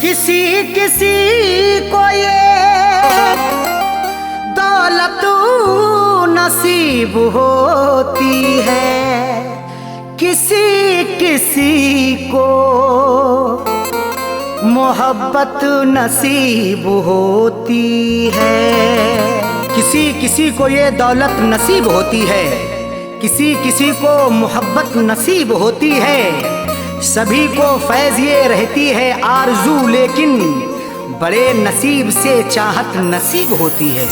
किसी किसी को ये दौलत नसीब होती है, किसी किसी को मोहब्बत नसीब होती है। किसी किसी को ये दौलत नसीब होती है, किसी किसी को मोहब्बत नसीब होती है। सभी को फैज़ ये रहती है आरज़ू, लेकिन बड़े नसीब से चाहत नसीब होती है।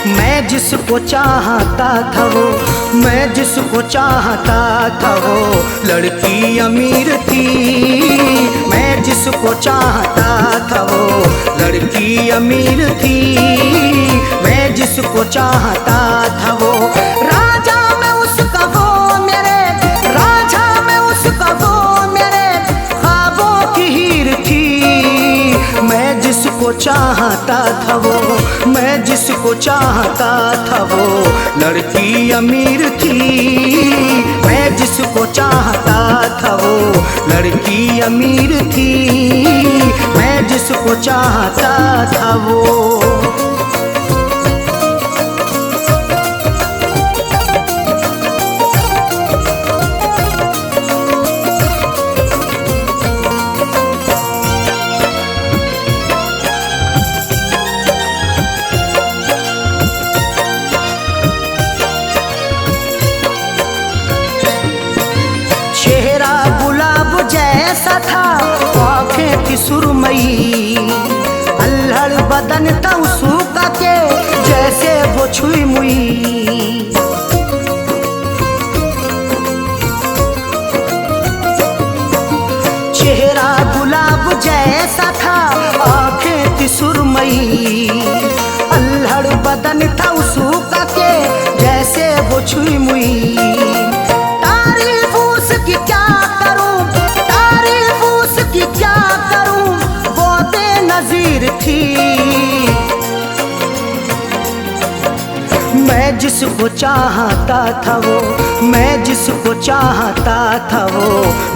मैं जिसको चाहता था वो, मैं जिसको चाहता था वो लड़की अमीर थी। मैं जिसको चाहता था वो लड़की अमीर थी। मैं जिसको चाहता था वो राजा में उसका वो मेरे, राजा में उसका वो मेरे ख्वाबों की हीर थी। मैं जिसको चाहता था वो, मैं जिसको चाहता था वो लड़की अमीर थी। मैं जिसको चाहता था वो लड़की अमीर थी। मैं जिसको चाहता था वो। जैसा था आँखें थी सुरमई, अल्हड़ बदन था उसका के जैसे वो छुई मुई। चेहरा गुलाब जैसा था आँखें थी सुरमई, अल्हड़ बदन था उसका के जैसे वो छुई मुई। तारीफ उसकी क्या क्या करूं वो बेनज़ीर थी। मैं जिसको चाहता था वो, मैं जिसको चाहता था वो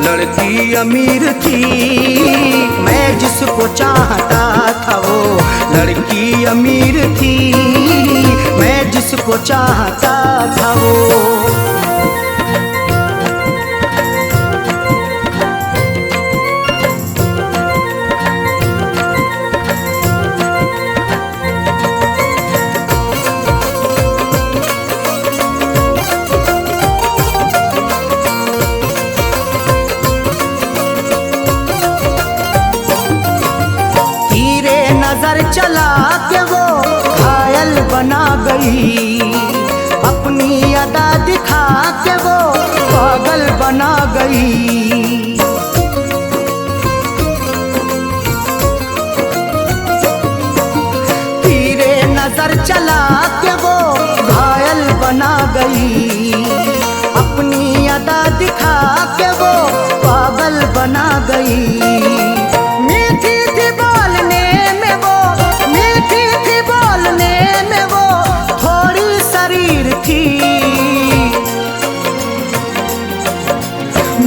लड़की अमीर थी। मैं जिसको चाहता था वो लड़की अमीर थी। मैं जिसको चाहता था वो। नजर चला के वो घायल बना गई, अपनी अदा दिखा के वो पागल बना गई। तीरे नजर चला के वो घायल बना गई, अपनी अदा दिखा के वो पागल बना गई।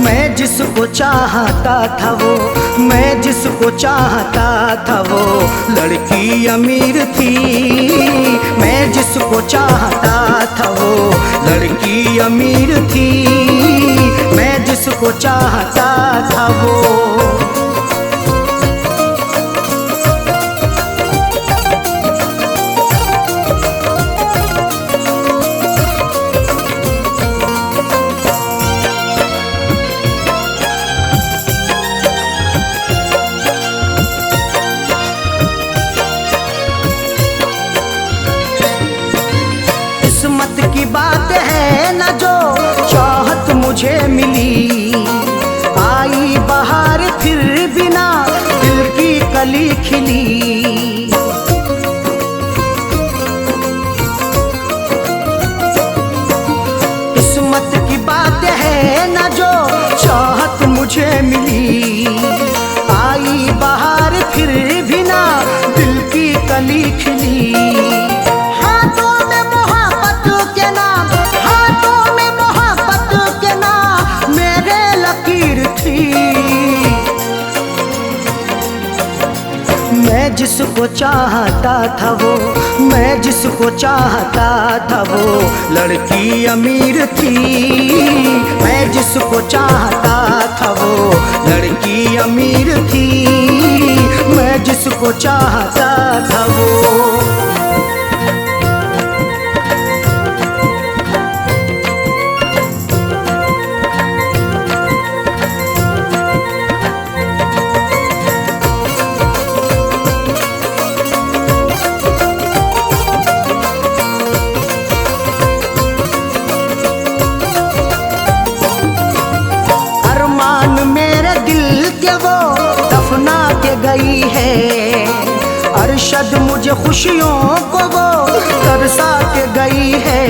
मैं जिसको चाहता था वो, मैं जिसको चाहता था वो लड़की अमीर थी। मैं जिसको चाहता था वो लड़की अमीर थी। मैं जिसको चाहता था वो। किस्मत की बात है न जो खिली। हाथों में मोहब्बत के नाम, हाथों में मोहब्बत के नाम मेरे लकीर थी। मैं जिसको चाहता था वो, मैं जिसको चाहता था वो लड़की अमीर थी। मैं जिसको चाहता था वो लड़की अमीर थी। मैं जिसको चाहता था वो। गई है अरशद मुझे खुशियों को वो तरसा के गई है।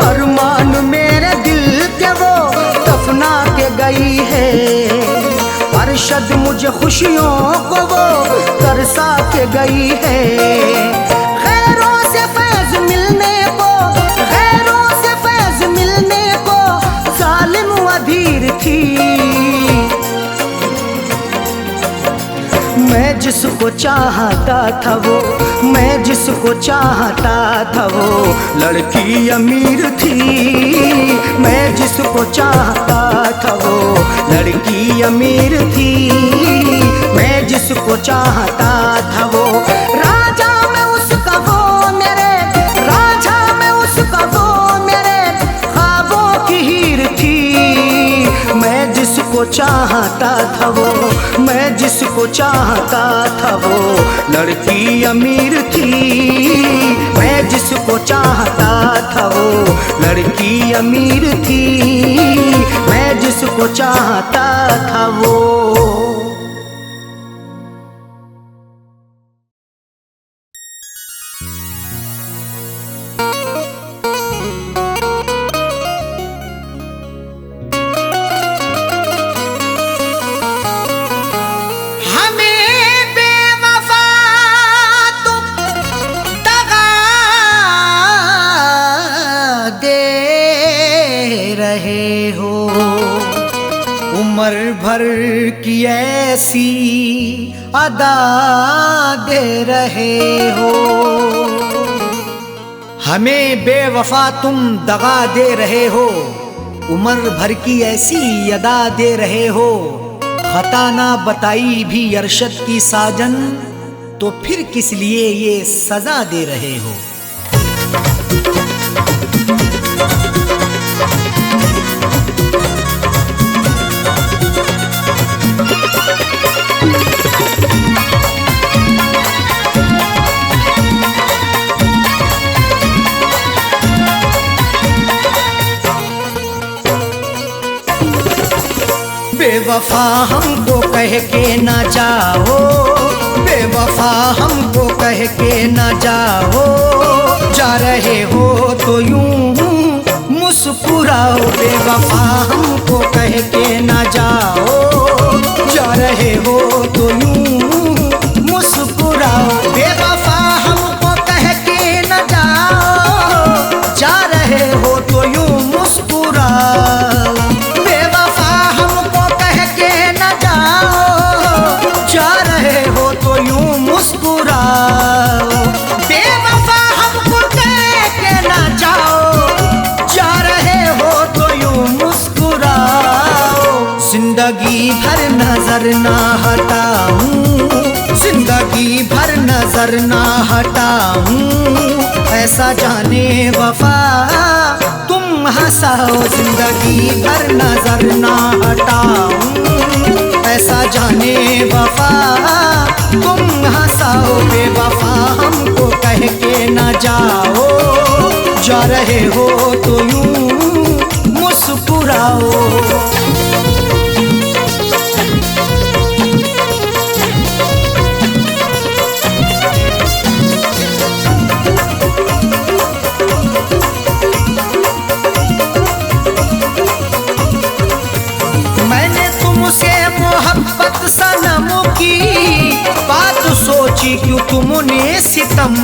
अरमान मेरे दिल के वो दफना के गई है। अरशद मुझे खुशियों को वो तरसा के गई है। खैरों से फैज मिलने को, खैरों से फैज मिलने को जालिम अधीर थी। मैं जिसको चाहता था वो, मैं जिसको चाहता था वो लड़की अमीर थी। मैं जिसको चाहता था वो लड़की अमीर थी। मैं जिसको चाहता था वो राजा में उसका वो मेरे, राजा में उसका वो मेरे ख्वाबों की हीर थी। मैं जिसको चाहता था वो, मैं जिसको चाहता था वो लड़की अमीर थी। मैं जिसको चाहता था वो लड़की अमीर थी। मैं जिसको चाहता था वो। उम्र भर की ऐसी अदा दे रहे हो। हमें बेवफा तुम दगा दे रहे हो। उम्र भर की ऐसी अदा दे रहे हो। खता ना बताई भी अरशद की साजन, तो फिर किस लिए ये सजा दे रहे हो। बेवफा हमको कह के ना जाओ, बेवफा हमको कह के ना जाओ। जा रहे हो तो यूं मुस्कुराओ। बेवफा हमको कह के ना जाओ। जा रहे हो तो यूं मुस्कुराओ। बेवफा हमको कह के ना जाओ। जा रहे हो तो यूं मुस्कुराओ। बेवफा हमको कह के ना जाओ। जा रहे हो तो यूं मुस्कुराओ। जिंदगी भर नजर ना हटाऊं, जिंदगी भर नजर ना हटाऊं। ऐसा जाने वफा तुम हंसाओ। जिंदगी भर नजर ना हटाऊं। ऐसा जाने वफा तुम हंसाओ। बेवफा हमको कह के ना जाओ। जा रहे हो तो यूं मुस्कुराओ। मैंने तुम क्यों तुमने सितम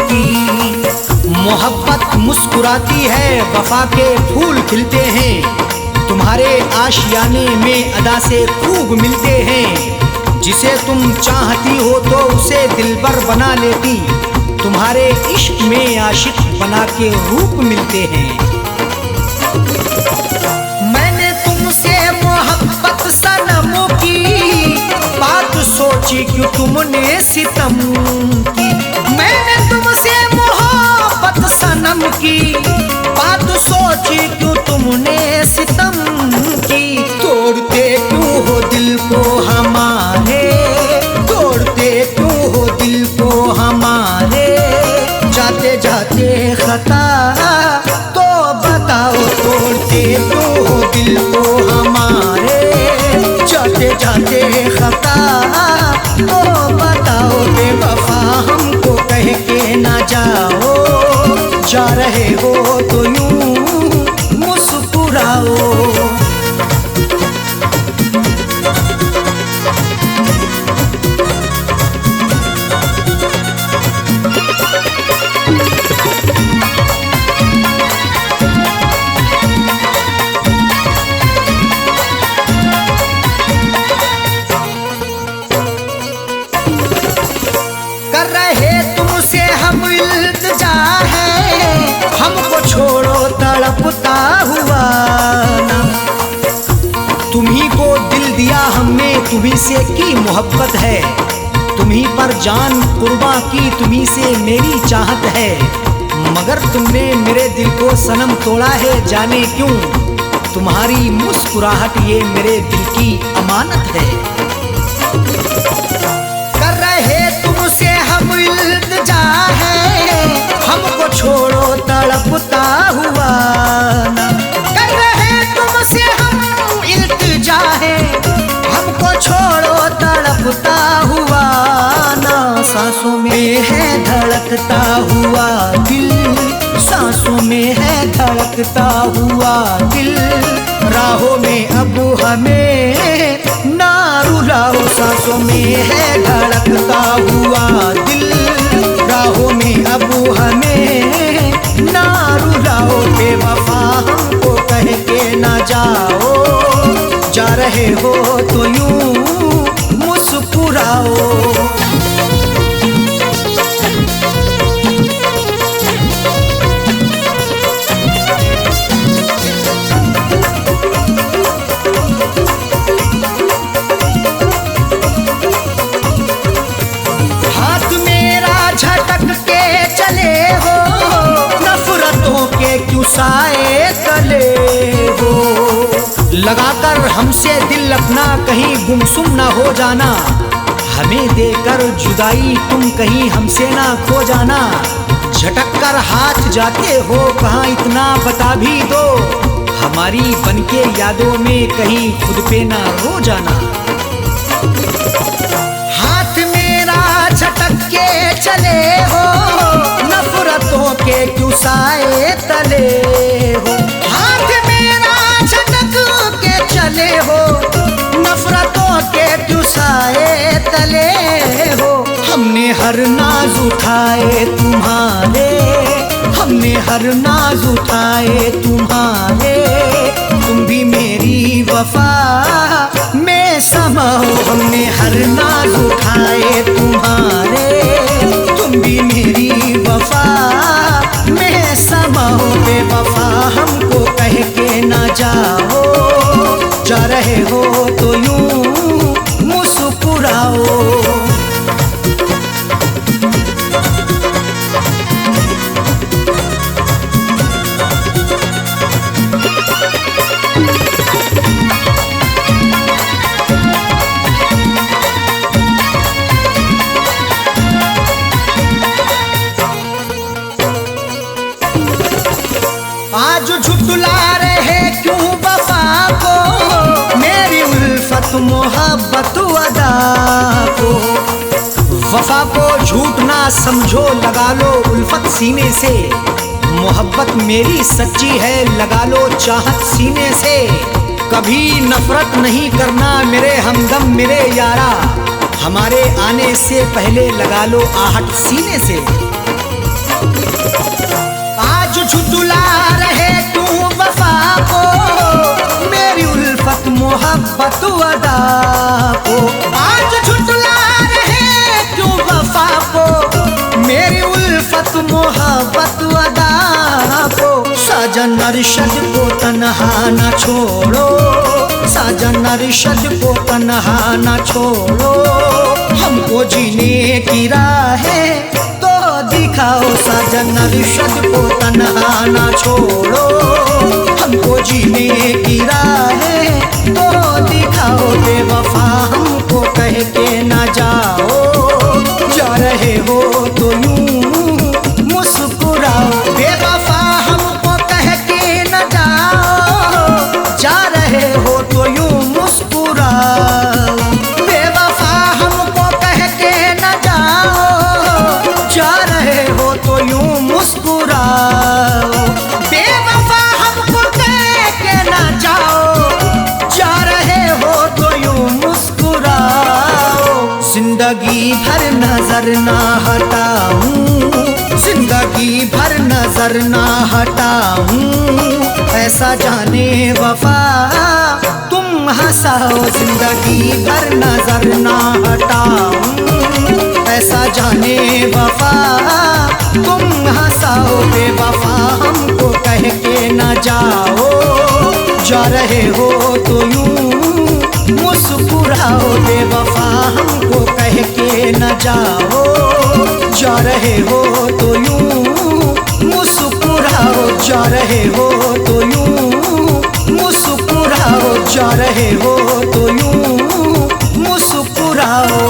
की। मोहब्बत मुस्कुराती है, वफा के फूल खिलते हैं, तुम्हारे आशियाने में अदा से खूब मिलते हैं। जिसे तुम चाहती हो तो उसे दिलबर बना लेती, तुम्हारे इश्क में आशिक बना के रूप मिलते हैं। मैंने तुमसे मोहब्बत सनम की बात सोची क्यों तुमने सितम की। मैंने तुमसे मोहब्बत सनम की बात सोची क्यों तुमने सितम की। तोड़ते क्यों हो दिल को हमारे, तोड़ते क्यों हो दिल को हमारे, जाते जाते खता तो बताओ। तोड़ते क्यों हो दिल को हमारे, जाते जाते खता तो बताओ। बेवफा हमको कह के ना जाओ, जा रहे हो तो यूं मुस्कुराओ। कर रहे तुमसे हम इल्तिजा है, हमको छोड़ो तड़पता हुआ ना। तुम्ही को दिल दिया हमने, तुम्ही से की मोहब्बत है, तुम्ही पर जान कुर्बान की, तुम्ही से मेरी चाहत है। मगर तुमने मेरे दिल को सनम तोड़ा है, जाने क्यों। तुम्हारी मुस्कुराहट ये मेरे दिल की अमानत है। कर रहे तुमसे हम इल्तिजा है, हमको छोड़ो तड़पता हुआ ना। कर रहे तुमसे हम इल्तिजा है, हमको छोड़ो तड़पता हुआ ना। सांसों में है धड़कता हुआ दिल, सांसों में है धड़कता हुआ दिल। राहों में अब हमें ना रुलाओ, सांसों में है धड़कता हुआ दिल। राहों में अब हमें ना रुलाओ। बेवफा हमको कह के ना जाओ, जा रहे हो तो यूं मुस्कुराओ। हाथ मेरा झटक के चले हो, नफरतों के क्यों साए तले हो। लगाकर हमसे दिल अपना कहीं गुमसुम ना हो जाना, हमें देकर जुदाई तुम कहीं हमसे ना खो जाना। झटक कर हाथ जाते हो कहाँ इतना बता भी दो, हमारी बनके यादों में कहीं खुद पे ना रो जाना। हाथ मेरा झटक के चले हो, नफरतों के क्यों साए तले हो। हाथ मेरा झटक के चले हो, नफरतों के क्यों साए तले हो। हमने हर नाज उठाए तुम्हारे, हमने हर नाज उठाए तुम्हारे, तुम भी मेरी वफा में समाओ। हमने हर नाज उठाए तुम्हारे, तुम भी मेरी वफा में समाओ। बेवफा हमको कह के ना जाओ, जा रहे हो तो यूं मुस्कुराओ। आज झुठला रहे क्यों वफा को, मेरी उल्फत मोहब्बत अदा को। वफा को झूठ ना समझो, लगा लो उल्फत सीने से। मोहब्बत मेरी सच्ची है, लगा लो चाहत सीने से। कभी नफरत नहीं करना मेरे हमदम मेरे यारा, हमारे आने से पहले लगा लो आहट सीने से। आज झुठला रहे तू वफा को, मेरी उल्फत मोहब्बत अदा को। आज झुठला रहे तू वफा को, मेरी उल्फत मोहब्बत अदा को। साजन अरशद को तन्हा न छोड़ो, साजन अरशद को तन्हा न छोड़ो, हमको जीने की राहें तो दिखाओ। साजन अरशद को तन्हा न छोड़ो, हमको जीने की राहें तो दिखाओ। बेवफा हमको कह के न जाओ, जा रहे हो तो यूं मुस्कुराओ। बेवफा हमको कह के न जाओ, जा रहे हो तो यूं मुस्कुराओ। बेवफा हमको कह के न जाओ, जा रहे हो तो यूं मुस्कुराओ। बेवफा हमको कह के न जाओ, जा रहे हो तो यूं मुस्कुराओ। जिंदगी भर नजर ना हटाऊं, जिंदगी भर नजर ना हटाऊं, ऐसा जाने वफा तुम हंसाओ। जिंदगी भर नजर ना हटाऊं, ऐसा जाने वफा तुम हंसाओ। बेवफा हमको कह के न जाओ, जा रहे हो तो यूं मुस्कुराओ। बेवफा हमको कह के न जाओ, जा रहे हो तो यूं मुस्कुराओ। जा रहे हो तो यूं मुस्कुराओ, जा रहे हो तो यूं मुस्कुराओ।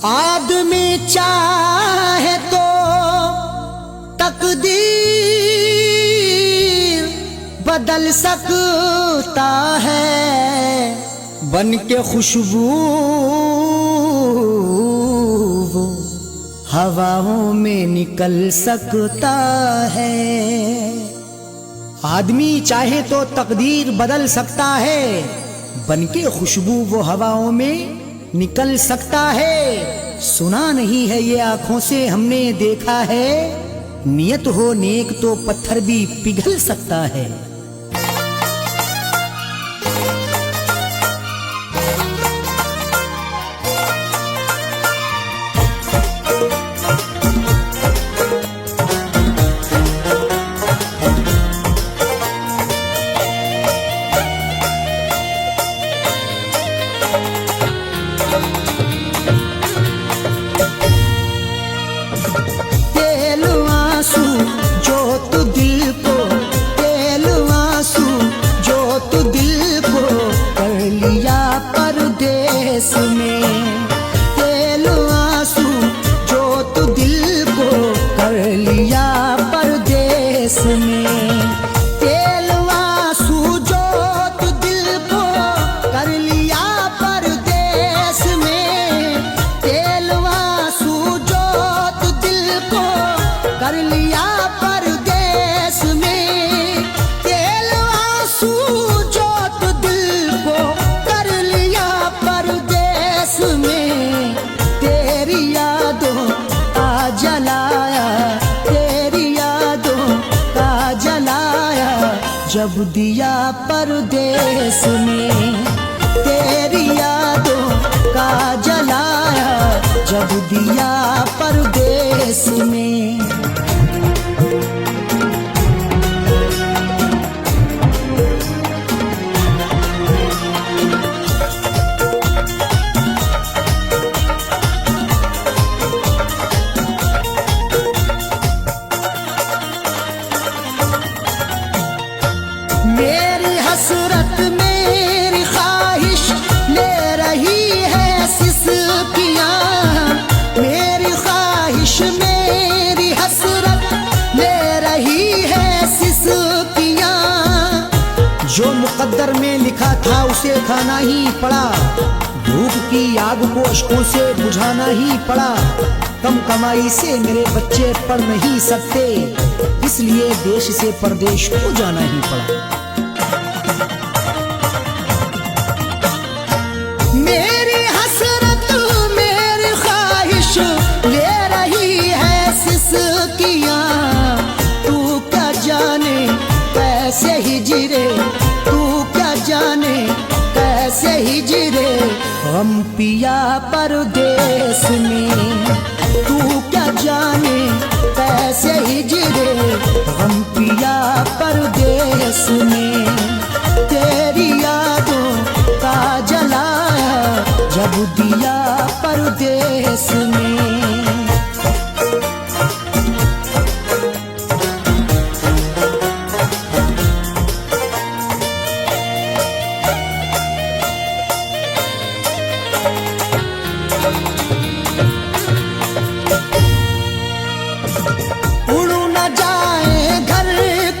आदमी चाहे तो तकदीर बदल सकता है, बन के खुशबू वो हवाओं में निकल सकता है। आदमी चाहे तो तकदीर बदल सकता है, बन के खुशबू वो हवाओं में निकल सकता है। सुना नहीं है ये आंखों से हमने देखा है, नियत हो नेक तो पत्थर भी पिघल सकता है। जब दिया परदेस में, तेरी यादों का जलाया जब दिया परदेस में। मेरी हसरत मेरी ख्वाहिश ले रही है सिसकियाँ, मेरी ख्वाहिश मेरी हसरत ले रही है सिसकियाँ। जो मुकद्दर में लिखा था उसे खाना ही पड़ा, भूख मौत की आग को अश्कों से बुझाना ही पड़ा। कम कमाई से मेरे बच्चे पढ़ नहीं सकते, इसलिए देश से परदेश को जाना ही पड़ा। मेरी हसरत मेरी ख्वाहिश ले रही है सिसकियां, तू क्या जाने कैसे हिजरे, तू क्या जाने कैसे हिजरे हम पिया परदेश में, तू क्या जाने कैसे हिजरे हम पिया परदेश में। तेरी यादों का जलाया जब दिया परदेश में। उड़ न जाए घर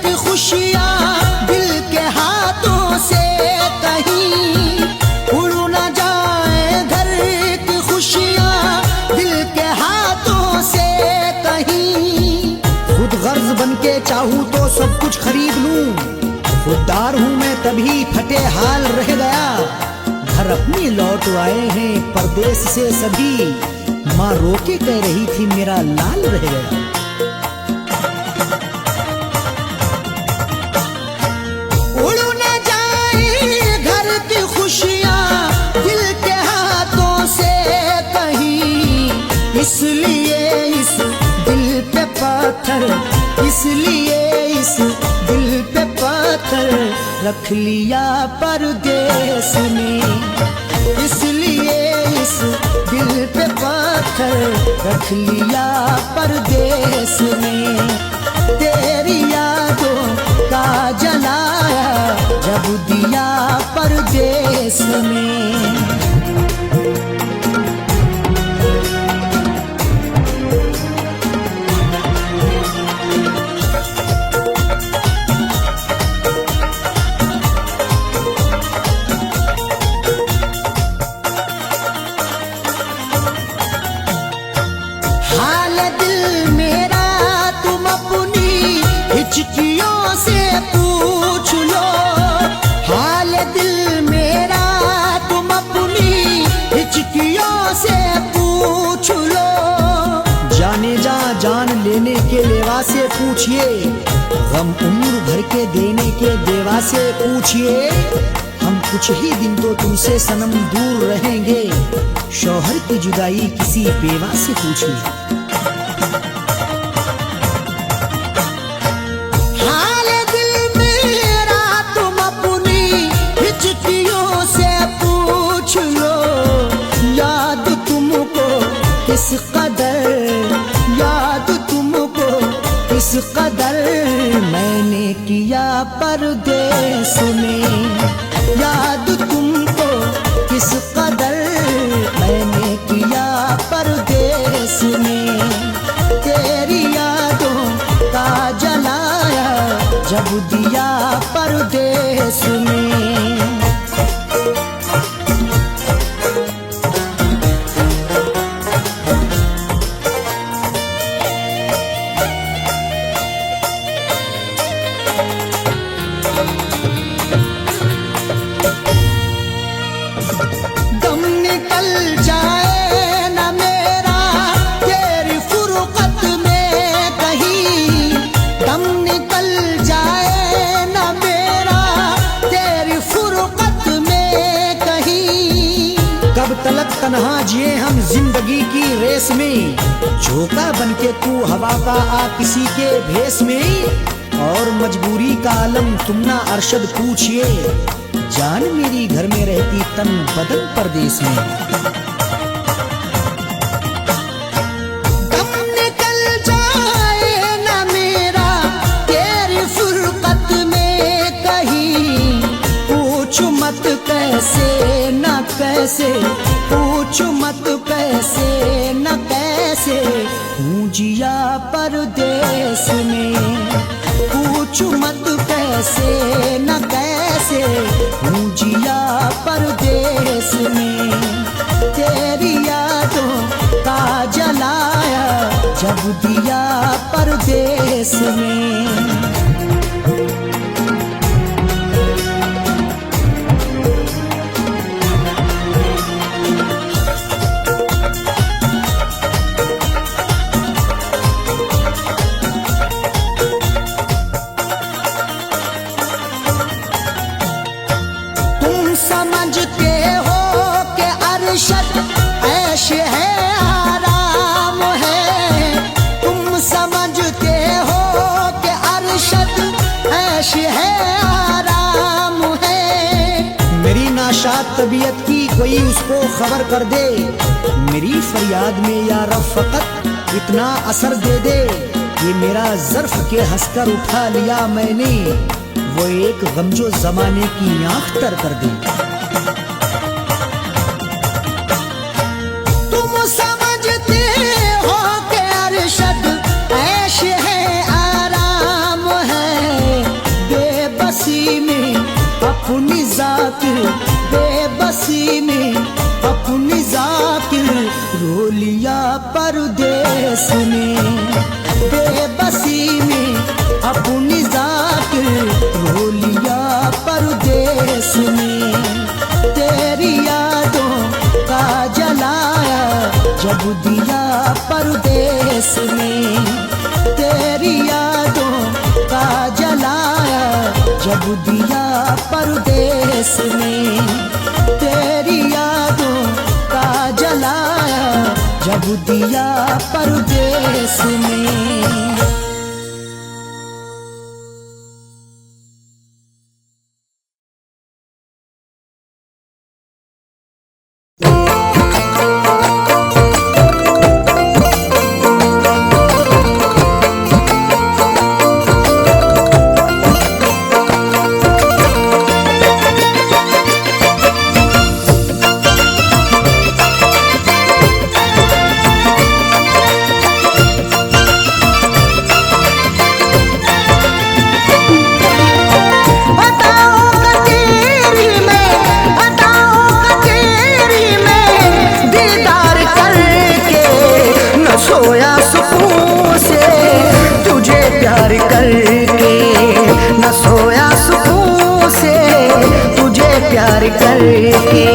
की खुशियाँ दिल के हाथों से कहीं, उड़ न जाए घर की खुशियाँ दिल के हाथों से कहीं। खुद गर्ज बन के चाहूँ तो सब कुछ खरीद लूं, खुददार हूँ मैं तभी फटे हाल रह गया। घर अपनी लौट आए हैं परदेश से सभी, माँ रोके कह रही थी मेरा लाल रह गया। उड़ न जाए घर की खुशियाँ दिल के हाथों से कहीं, इसलिए इस दिल पे पत्थर, इसलिए इस दिल पे पत्थर रख लिया परदेश में, इसलिए इस दिल पे पत्थर रख लिया परदेश में। तेरी यादों का जलाया जब दिया परदेश में। हाल दिल मेरा तुम अपनी हिचकियों से पूछ लो, हाल दिल मेरा तुम अपनी हिचकियों से पूछ लो। जाने जा जान लेने के लेवा से पूछिए, गम उम्र भर के देने के देवा से पूछिए। हम कुछ ही दिन तो तुमसे सनम दूर रहेंगे, शौहर की जुदाई किसी बेवा से पूछिए। हाल दिल मेरा तुम अपनी हिचकियों से पूछ लो, याद तुमको किस कदर, याद तुमको किस कदर मैंने किया परदेश में, याद तुमको किस कदर मैंने किया परदेश में। तेरी यादों का जलाया जब दिया परदेश में। दम निकल जाए न मेरा तेरी फुरकत में कहीं, दम निकल जाए न मेरा तेरी फुरकत में कहीं। कब तलक तन्हा जिए हम जिंदगी की रेस में, झोंका बन के तू हवा का आ किसी के भेस में। और मजबूरी का आलम तुम ना अरशद पूछिए, जान मेरी घर में रहती तन बदन परदेश में। दम निकल जाए न मेरा तेरी फुरकत में कहीं, पूछ मत कैसे न कैसे, पूछ मत कैसे न कैसे हूँ जिया परदेश में। पूछू मत कैसे न कैसे हूँ जिया परदेस में। तेरी यादों का जलाया जब दिया परदेस में। समझते हो कि अरशद ऐश है आराम है। तुम समझते हो कि अरशद ऐश है आराम है। मेरी नाशाद तबीयत की कोई उसको खबर कर दे। मेरी फरियाद में या रब फकत इतना असर दे दे। ये मेरा ज़र्फ के हंसकर उठा लिया मैंने, वो एक गमजो जमाने की आँख तर कर दी। तुम समझते हो कि अरशद ऐश है आराम है। बेबसी में अपनी जाकिर, बेबसी में अपनी जाकिर रो लिया परदेस में। बेबसी में अपनी जाकिर रो लिया परदेस में। तेरी यादों का जलाया जब दिया परदेस में। तेरी यादों का जलाया जब दिया परदेस में। तेरी यादों का जलाया जब दिया परदेस में। सोया सुकून से तुझे प्यार करके, न सोया सुकून से तुझे प्यार करके।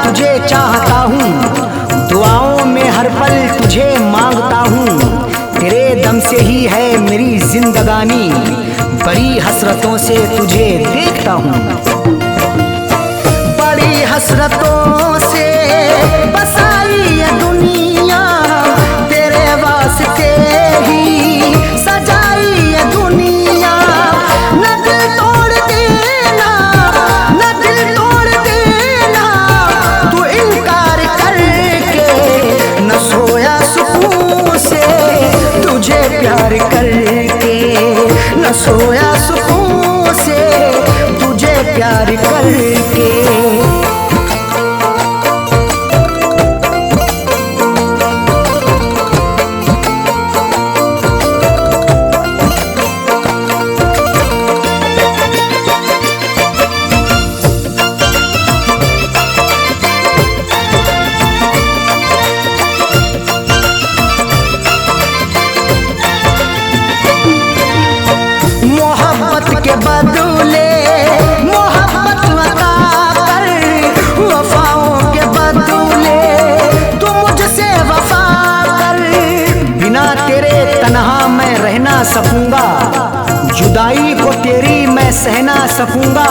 तुझे चाहता हूँ, दुआओं में हर पल तुझे मांगता हूँ। तेरे दम से ही है मेरी जिंदगानी, बड़ी हसरतों से तुझे देखता हूँ। बड़ी हसरतों से बसाई ये दुनिया, तेरे वास्ते ही सजाई ये दुनिया। न दिल तोड़ देना, न दिल तोड़ देना, तू इनकार करके। न सोया सुकून से तुझे प्यार करके, न सोया सुकून से तुझे प्यार करके। मोहब्बत के बदले मोहब्बत सह ना सकूंगा।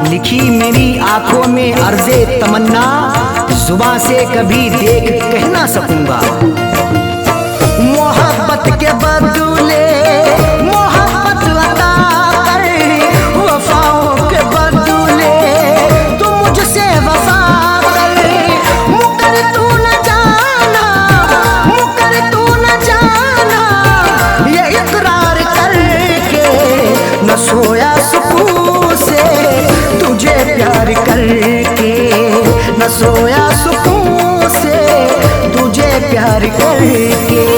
लिखी मेरी आंखों में अर्ज़े तमन्ना, जुबां से कभी देख कह ना सकूंगा। मोहब्बत के बदले मोहब्बत अता कर, वफाओं के बदले तू मुझसे वफा कर। मुकर तू न जाना, मुकर तू न जाना, ये इकरार करके न सोया सुकून से तुझे प्यार करके, न सोया सुकून से तुझे प्यार करके।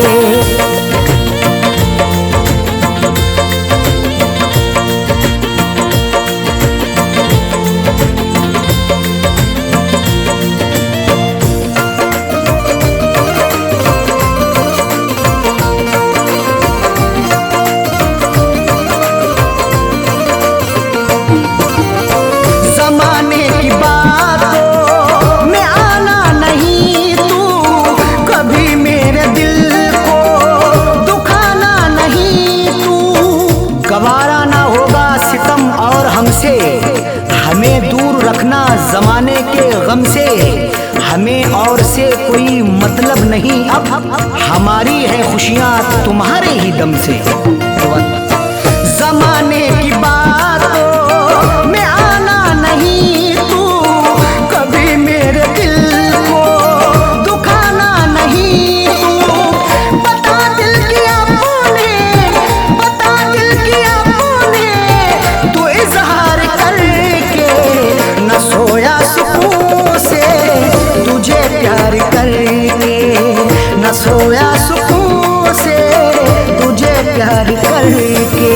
जमाने की बातों में आना नहीं तू, कभी मेरे दिल को दुखाना नहीं तू। गवारा ना होगा सितम और हमसे, हमें दूर रखना जमाने के गम से। हमें और से कोई मतलब नहीं अब, हमारी है खुशियाँ तुम्हारे ही दम से। जमाने की बातों में आना नहीं तू, कभी मेरे दिल को दुखाना नहीं तू। बता दिल किया तूने, बता दिल किया तूने, तू इजहार करके न सोया सुकून से तुझे प्यार करके, न सोया सुकून से तुझे प्यार करके।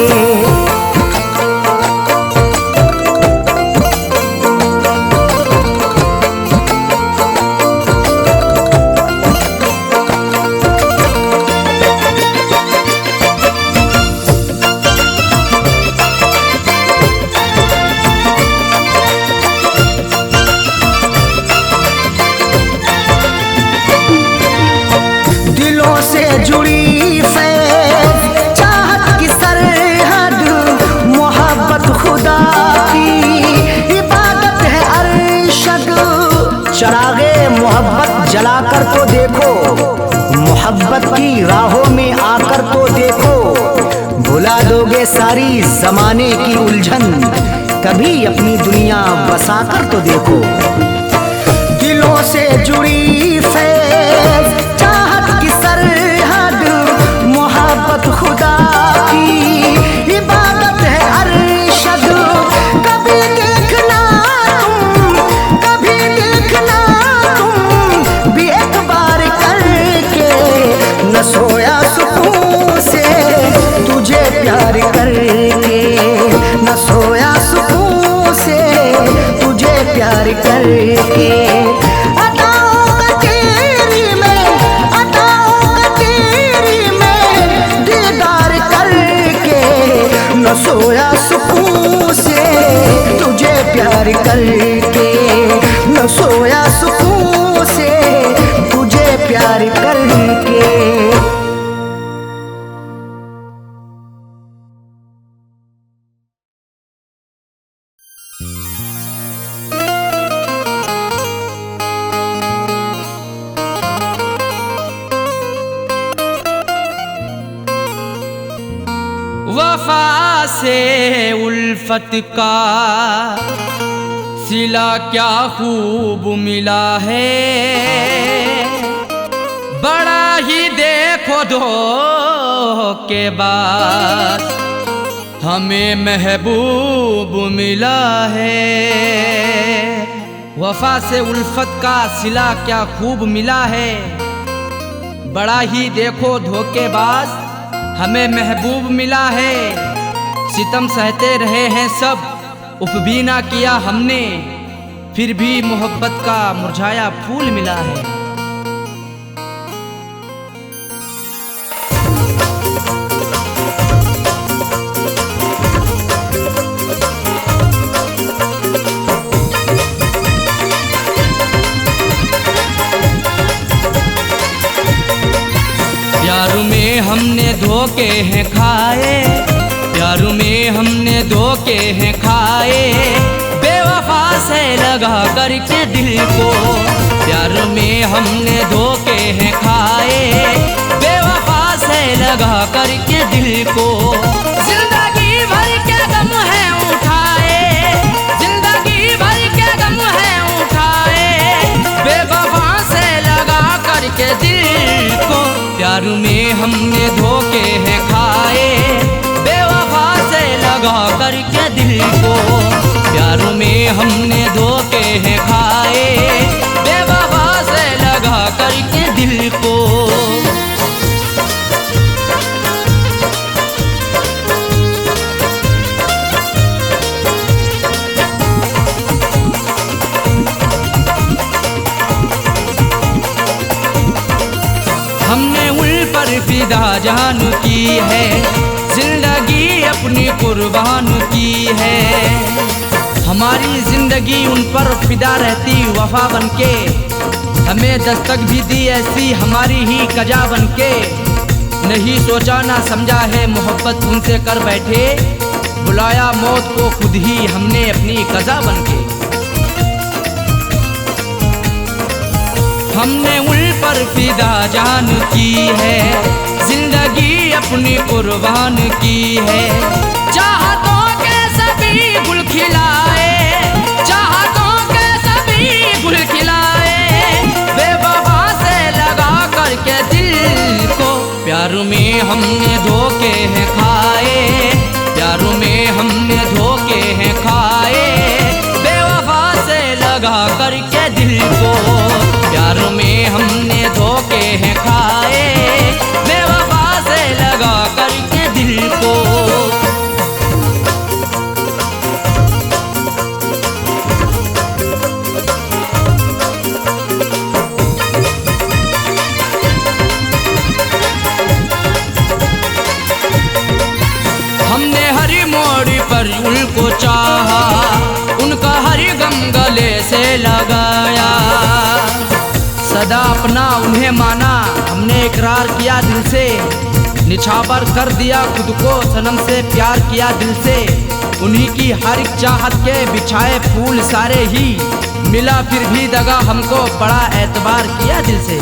दिलों से जुड़ी फैज़ चाहत की सरहद, मोहब्बत खुदा की इबादत है अरशद। चरागे मोहब्बत जलाकर तो देखो, मोहब्बत की राहों में आकर तो देखो। भुला दोगे सारी जमाने की उलझन, कभी अपनी दुनिया बसाकर तो देखो। दिलों से जुड़ी फैज़ चाहत की सरहद, मोहब्बत खुदा की इबादत है अरशद। कभी देखना तुम, कभी देखना तुम भी एक बार करके, न सोया सुकून से तुझे प्यार करके, न सोया सुकून से तुझे प्यार करके। अताओं का तेरी में, अताओं का तेरी में दीदार करके, न सोया सुकून से तुझे प्यार करके, न सोया सुकून से तुझे प्यार करके। वफा से उल्फत का सिला क्या खूब मिला है, बड़ा ही देखो धोखे बाद हमें महबूब मिला है। वफा से उल्फत का सिला क्या खूब मिला है, बड़ा ही देखो धोखेबाज हमें महबूब मिला है। सितम सहते रहे हैं सब, उफ भी ना किया हमने, फिर भी मोहब्बत का मुरझाया फूल मिला है। प्यार में हमने धोखे हैं खाए, प्यार में हमने धोखे धोखे हैं खाए, बेवफा से लगा करके दिल को। प्यार में हमने धोखे हैं खाए, बेवफा से लगा करके दिल को। जिंदगी भर के गम है उठाए, जिंदगी भर के गम है उठाए, बेवफा से लगा करके दिल को। प्यार में हमने धोखे हैं खाए, बेवफा से लगा करके दिल को। प्यार में हमने धोखे हैं खाए, बेवफा से लगा करके दिल को। हमने उन पर फिदा जान की है, जिंदगी अपनी कुर्बान की है। हमारी जिंदगी उन पर फिदा रहती वफा बनके, हमें दस्तक भी दी ऐसी हमारी ही कजा बनके। नहीं सोचा ना समझा है मोहब्बत उनसे कर बैठे, बुलाया मौत को खुद ही हमने अपनी कजा बनके। हमने उन पर फिदा जान की है, जिंदगी अपनी कुर्बान की है। चाहतों के सभी गुल खिलाए, चाहतों के सभी गुल खिलाए, बेवफा से लगा करके दिल को। प्यार में हमने धोखे हैं खाए, प्यार में हमने धोखे हैं खाए, बेवफा से लगा करके दिल को। प्यार में हमने धोखे हैं खाए, बेवफा से लगा करके दिल को। हमने हर मोड़ पर उनको चाहा, उनका हर गम गले से लगाया। सदा अपना उन्हें माना, हमने इकरार किया दिल से, निछावर कर दिया खुद को सनम से प्यार किया दिल से। उन्हीं की हर एक चाहत के बिछाए फूल सारे ही, मिला फिर भी दगा हमको बड़ा एतबार किया दिल से।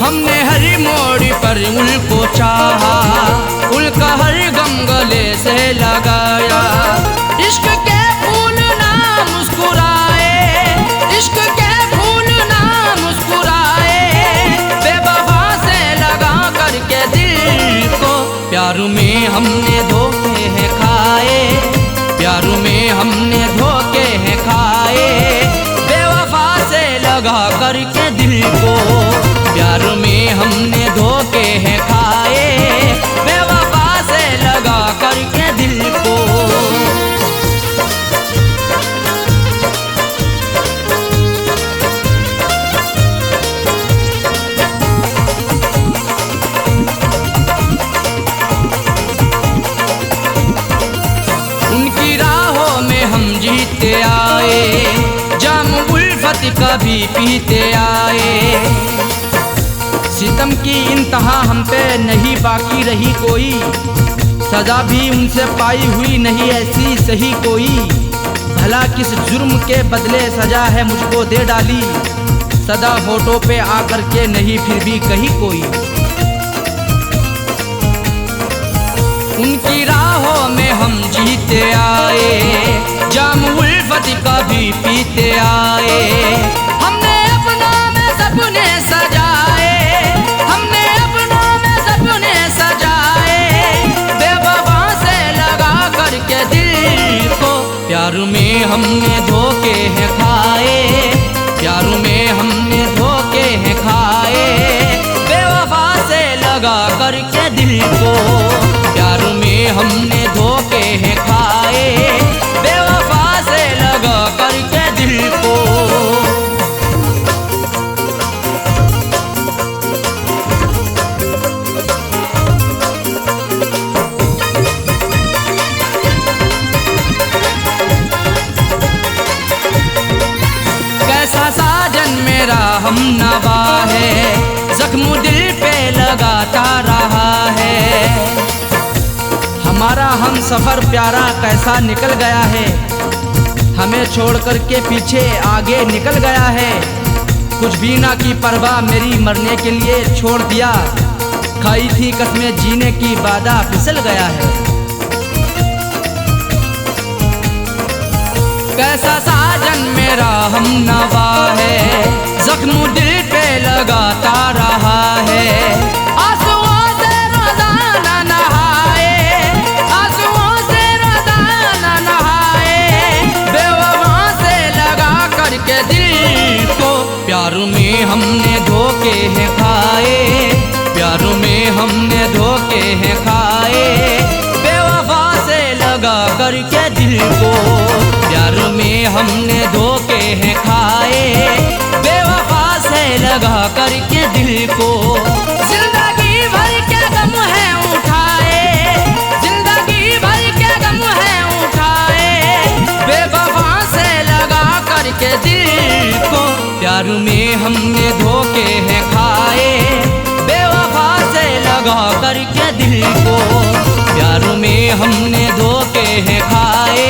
हमने हर मोड़ पर उनको चाहा, उनका हर गम गले से लगाया। इश्क के फूल ना मुस्कुराए, इश्क के फूल ना मुस्कुराए, बेवफा से लगा करके दिल को। प्यार में हमने धोखे हैं खाए, प्यार में हमने धोखे हैं खाए, बेवफा से लगा करके दिल को। प्यार में हमने धोखे हैं खाए, बेवफा से लगा करके दिल को। उनकी राहों में हम जीते आए, जाम उल्फत कभी पीते आए। सितम की इंतहा हम पे नहीं बाकी रही कोई, सजा भी उनसे पाई हुई नहीं ऐसी सही कोई। भला किस जुर्म के बदले सजा है मुझको दे डाली, सदा होठों पे आकर के नहीं फिर भी कही कोई। उनकी राहों में हम जीते आए, जाम उल्फत कभी पीते आए। हमने अपनों में सपने सजाए, हमने अपनों में सपने सजाए, बेवफा से लगा करके दिल को। प्यार में हमने धोखे हैं खाए, प्यार में हमने धोखे हैं खाए, बेवफा से लगा करके दिल को। प्यार में हमने धोखे हैं खाए, बेवफा से लगा करके दिल को। सफर प्यारा कैसा निकल गया है, हमें छोड़ कर के पीछे आगे निकल गया है। कुछ भी ना की परवाह मेरी मरने के लिए छोड़ दिया, खाई थी कसमें जीने की वादा फिसल गया है। कैसा साजन मेरा हमनवा है, जख्म दिल पे लगाता रहा है। आंसुओं से रोजाना नहाए, आंसुओं से रोजाना नहाए, बेवफा से लगा करके दिल को प्यार में हमने धोखे हैं खाए, प्यार में हमने धोखे हैं खाए, बेवफा से लगा करके दिल को प्यार में हमने धोखे हैं खाए, बेवफा से लगा करके दिल को। जिंदगी भर के गम है उठाए, जिंदगी भर के गम है उठाए, बेवफा से लगा करके दिल को प्यार में हमने धोखे हैं खाए, बेवफा से लगा करके दिल को प्यार में हमने धोखे हैं खाए,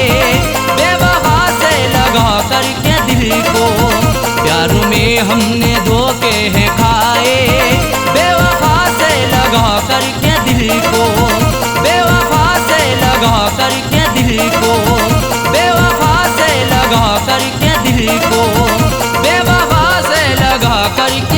बेवफा से लगा करके दिल को प्यार में हमने धोखे हैं खाए, बेवफा से लगा करके दिल को, बेवफा से लगा करके दिल को, बेवफा से लगा करके दिल को, बेवफा से लगा करके